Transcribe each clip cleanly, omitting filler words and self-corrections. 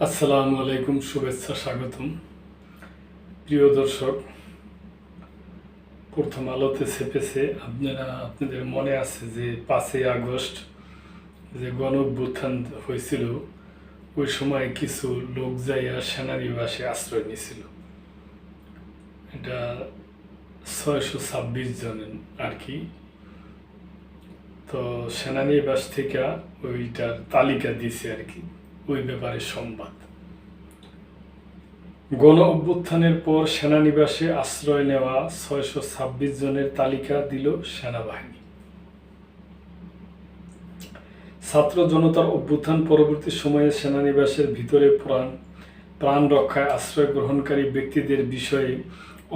আসসালামু আলাইকুম, শুভেচ্ছা, স্বাগতম। প্রিয় দর্শক, প্রথম আলোতে ছেপেছে, আপনাদের মনে আছে যে 5ই আগস্ট যে গণ অভ্যুত্থান হয়েছিল, ওই সময় কিছু লোক যাইয়া সেনানিবাসে আশ্রয় নিয়েছিল। এটা 626 জন আর কি। তো সেনানিবাস থেকে ওইটার তালিকা দিছে আর কি, ওই ব্যাপারে সংবাদ। গণ অভ্যুত্থানের পর সেনানিবাসে আশ্রয় নেওয়া 626 জনের তালিকা দিল সেনাবাহিনী। ছাত্র জনতার অভ্যুত্থান পরবর্তী সময়ে সেনানিবাসের ভিতরে প্রাণ রক্ষায় আশ্রয় গ্রহণকারী ব্যক্তিদের বিষয়ে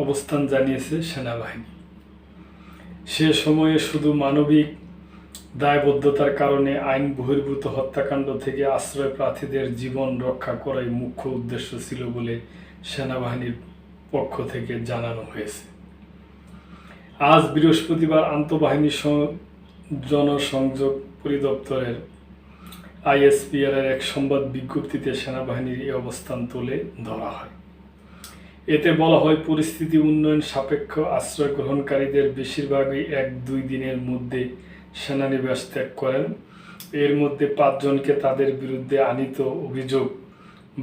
অবস্থান জানিয়েছে সেনাবাহিনী। সে সময়ে শুধু মানবিক দায়বদ্ধতার কারণে আইন বহির্ভূত হত্যাকাণ্ড থেকে আশ্রয় প্রার্থীদের জীবন রক্ষা করাই মুখ্য উদ্দেশ্য ছিল বলে সেনাবাহিনীর পক্ষ থেকে জানানো হয়েছে। আজ বৃহস্পতিবার আন্তঃবাহিনী জনসংযোগ পরিদপ্তরের আইএসপিআর এর এক সংবাদ বিজ্ঞপ্তিতে সেনাবাহিনীর এই অবস্থান তুলে ধরা হয়। এতে বলা হয়, পরিস্থিতি উন্নয়ন সাপেক্ষ আশ্রয় গ্রহণকারীদের বেশিরভাগই 1-2 দিনের মধ্যে সেনানিবাস ত্যাগ করেন। এর মধ্যে 5 জনকে তাদের বিরুদ্ধে আনীত অভিযোগ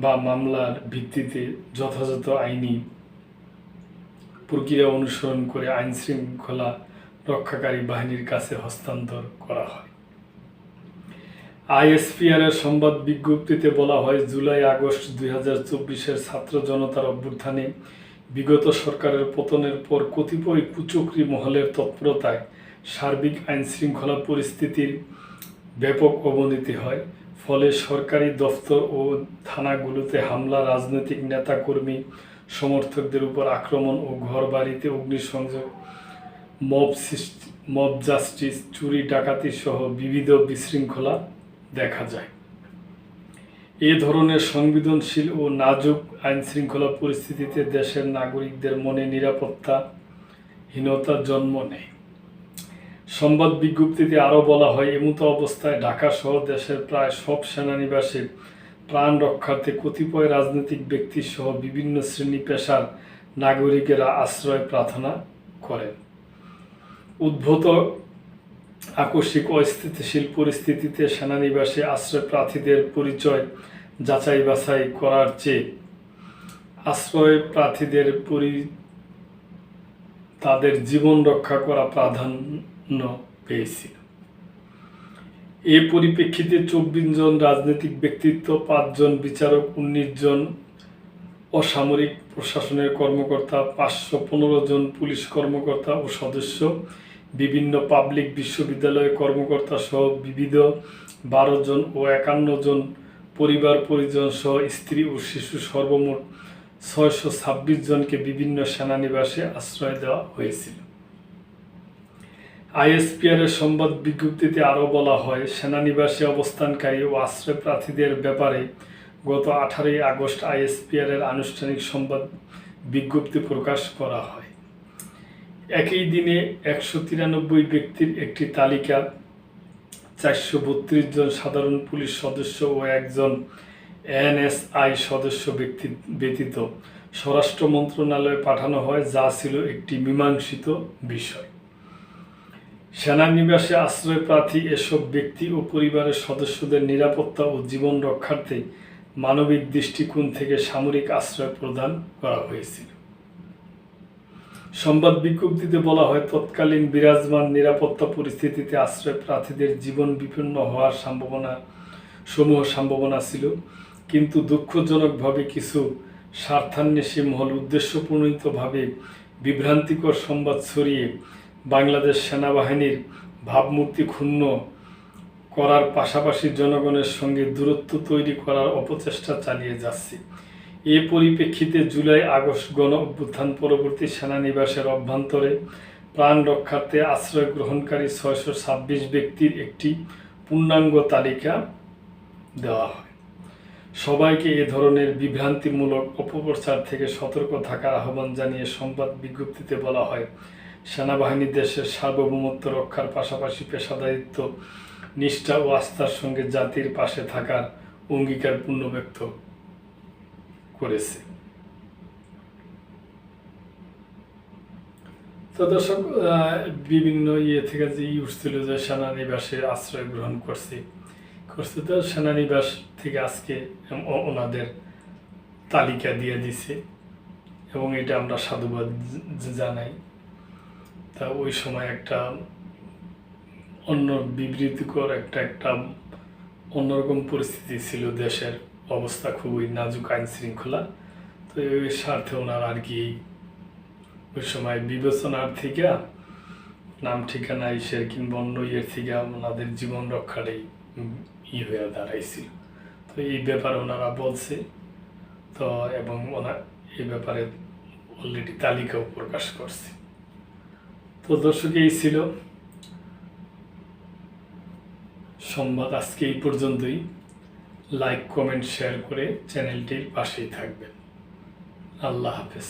বা মামলার ভিত্তিতে যথাযথ আইনি প্রক্রিয়া অনুসরণ করে আইন শৃঙ্খলা রক্ষাকারী বাহিনীর কাছে হস্তান্তর করা হয়। আইএসপিআর এর সংবাদ বিজ্ঞপ্তিতে বলা হয়, জুলাই-আগস্ট 2024-এর ছাত্র জনতার অভ্যুত্থানে বিগত সরকারের পতনের পর কতিপয় কুচক্রী মহলের তৎপরতায় সার্বিক আইন শৃঙ্খলা পরিস্থিতির ব্যাপক অবনতি হয়। ফলে সরকারি দফতর ও থানাগুলোতে হামলা, রাজনৈতিক নেতাকর্মী সমর্থকদের উপর আক্রমণ ও ঘরবাড়িতে অগ্নিসংযোগ, মব জাস্টিস, চুরি ডাকাতি সহ বিবিধ বিশৃঙ্খলা দেখা যায়। এ ধরনের সংবেদনশীল ও নাজুক আইন শৃঙ্খলা পরিস্থিতিতে দেশের নাগরিকদের মনে নিরাপত্তাহীনতা জন্ম নেয়। সংবাদ বিজ্ঞপ্তিতে আরও বলা হয়, এমতো অবস্থায় ঢাকা সহ দেশের প্রায় সব সেনানিবাসে প্রাণ রক্ষার্থে কতিপয় রাজনৈতিক ব্যক্তি সহ বিভিন্ন শ্রেণী পেশার নাগরিকেরা আশ্রয় প্রার্থনা করেন। উদ্ভূত আকস্মিক অস্থিতিশীল পরিস্থিতিতে সেনানিবাসে আশ্রয় প্রার্থীদের পরিচয় যাচাই বাছাই করার চেয়ে আশ্রয় প্রার্থীদের তাদের জীবন রক্ষা করা প্রাধান্য পেয়েছিল। এ পরিপ্রেক্ষিতে 24 জন রাজনৈতিক ব্যক্তিত্ব, 5 জন বিচারক, 19 জন অসামরিক প্রশাসনের কর্মকর্তা, 515 জন পুলিশ কর্মকর্তা ও সদস্য, বিভিন্ন পাবলিক বিশ্ববিদ্যালয়ের কর্মকর্তা সহ বিবিধ 12 জন ও 51 জন পরিবার পরিজন সহ স্ত্রী ও শিশু সর্বমোট 626 জনকে বিভিন্ন সেনানিবাসে আশ্রয় দেওয়া হয়েছিল। আইএসপিআর এর সংবাদ বিজ্ঞপ্তিতে আরও বলা হয়, সেনানিবাসে অবস্থানকারী ও আশ্রয় প্রার্থীদের ব্যাপারে গত 18ই আগস্ট আইএসপিআর এর আনুষ্ঠানিক সংবাদ বিজ্ঞপ্তি প্রকাশ করা হয়। একই দিনে 193 ব্যক্তির একটি তালিকা 432 জন সাধারণ পুলিশ সদস্য ও 1 জন এনএসআই সদস্য ব্যতীত স্বরাষ্ট্র মন্ত্রণালয়ে পাঠানো হয়, যা ছিল একটি মীমাংসিত বিষয়। সেনানিবাসে আশ্রয় প্রার্থী এসব ব্যক্তি ও পরিবারের সদস্যদের নিরাপত্তা ও জীবন রক্ষার্থে মানবিক দৃষ্টিকোণ থেকে সামরিক আশ্রয় প্রদান করা হয়েছিল। সংবাদ বিজ্ঞপ্তিতে বলা হয়, তৎকালীন বিরাজমান নিরাপত্তা পরিস্থিতিতে আশ্রয় প্রার্থীদের জীবন বিপন্ন হওয়ার সম্ভাবনা ছিল, কিন্তু দুঃখজনকভাবে কিছু স্বার্থান্বেষী মহল উদ্দেশ্যপ্রণোদিতভাবে বিভ্রান্তিকর সংবাদ ছড়িয়ে বাংলাদেশ সেনাবাহিনীর ভাবমূর্তি ক্ষুণ্ণ করার পাশাপাশি জনগণের সঙ্গে দূরত্ব তৈরি করার অপচেষ্টা চালিয়ে যাচ্ছে। এ পরিপ্রেক্ষিতে জুলাই-আগস্ট গণ অভ্যুত্থান পরবর্তী সেনানিবাসের অভ্যন্তরে প্রাণ রক্ষার্থে আশ্রয় গ্রহণকারী 626 ব্যক্তির একটি পূর্ণাঙ্গ তালিকা দেওয়া হয়। সবাইকে এ ধরনের বিভ্রান্তিমূলক অপপ্রচার থেকে সতর্ক থাকার আহ্বান জানিয়ে সংবাদ বিজ্ঞপ্তিতে বলা হয়, সেনাবাহিনী দেশের সার্বভৌমত্ব রক্ষার পাশাপাশি পেশাদারিত্ব, নিষ্ঠা ও আস্থার সঙ্গে জাতির পাশে থাকার অঙ্গীকার পূর্ণ ব্যক্ত করেছে। তো দর্শক, বিভিন্ন থেকে যে উঠছিল যে সেনানিবাসে আশ্রয় গ্রহণ করছে, তো সেনানিবাস থেকে আজকে ওনাদের তালিকা দিয়ে দিছে এবং এটা আমরা সাধুবাদ জানাই। তা ওই সময় একটা অন্য বিবৃতিকর একটা অন্যরকম পরিস্থিতি ছিল, দেশের অবস্থা খুবই নাজুক, আইন শৃঙ্খলা। তো এই স্বার্থে ওনার আর কি ওই সময় বিবেচনার থেকে নাম ঠিকানা ইসের কিংবা অন্য থেকে ওনাদের জীবন রক্ষাটাই হয়ে দাঁড়াইছিল। তো এই ব্যাপারে ওনারা বলছে তো, এবং এই ব্যাপারে অলরেডি তালিকাও প্রকাশ করছে। তো দর্শক, এই ছিল সংবাদ আজকে এই পর্যন্তই। লাইক, কমেন্ট, শেয়ার করে চ্যানেলটির পাশেই থাকবেন। আল্লাহ হাফেজ।